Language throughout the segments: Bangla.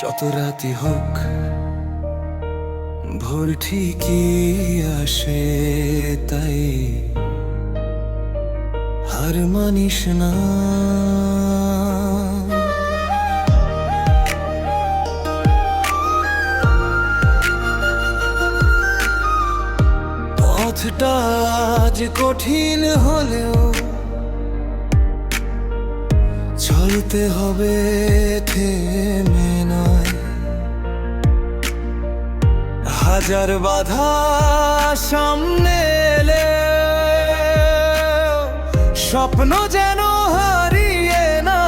যত রাতি হোক ভোর ঠিকই আসে, তাই হার মানিস না। পথটা আজ কঠিন হলেও চলতে হবে থেমে নয়। হাজার বাধা সামনে এলে স্বপ্ন যেন হারিয়ে না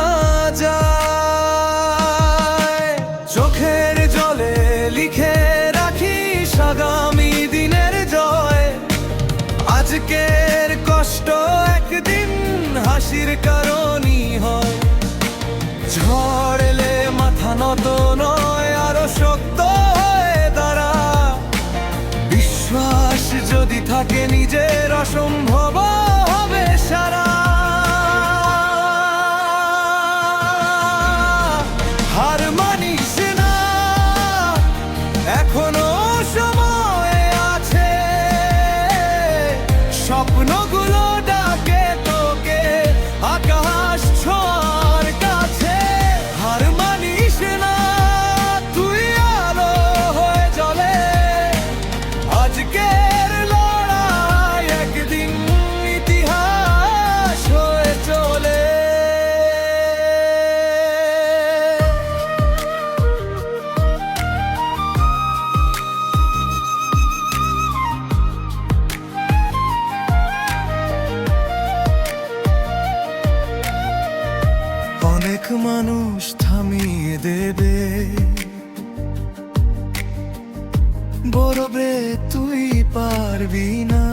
যায়। চোখের জলে লিখে রাখিস আগামী দিনের জয়। আজকের কষ্ট একদিন হাসির কারণই হয়। ঝড় এলে মাথা নত নয়, আরো শক্ত হয়ে দাঁড়া। বিশ্বাস যদি থাকে নিজের, অসম্ভব হবে সারা। হার মানিস না, এখনো সময় আছে। স্বপ্নগুলো ডাকে তোকে আকাশ ছোঁয়ার কাছে। হার মানিস না, তুই আলো হয়ে জ্বলে। আজকের লড়াই একদিন ইতিহাস হয়ে চলে। অনেক মানুষ থামিয়ে দেবে, বলবে তুই পারবি না।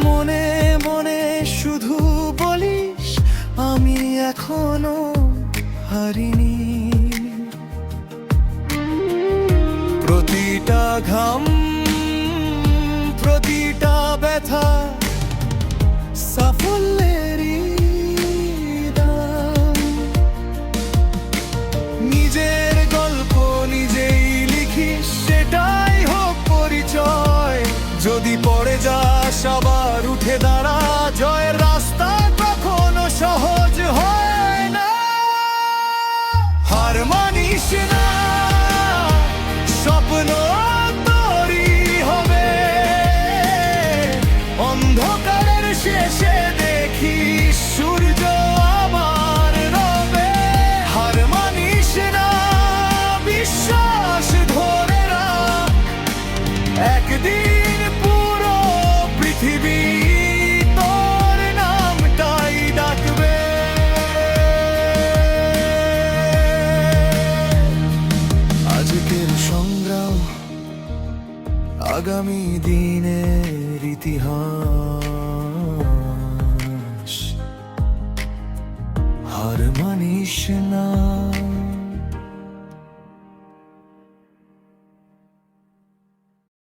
মনে মনে শুধু বলিস আমি এখনো হারিনি। প্রতিটা ঘাম, প্রতিটা ব্যথা সাফল্যেরই দাম। নিজের গল্প নিজেই লিখিস, সেটাই হোক পরিচয়। যদি পড়ে যাস আবার উঠে দাঁড়া। জয়ের রাস্তা কখনো সহজ হয় না। হার মানিস না, স্বপ্ন তোরই হবে। অন্ধকারের শেষে দেখিস সূর্য আবার রবে। হার মানিস না, বিশ্বাস ধরে রাখ। একদিন পুরো পৃথিবী তোর নামটাই ডাকবে। আজকের সংগ্রাম আগামী দিনের ইতিহাস। হার মানিস না।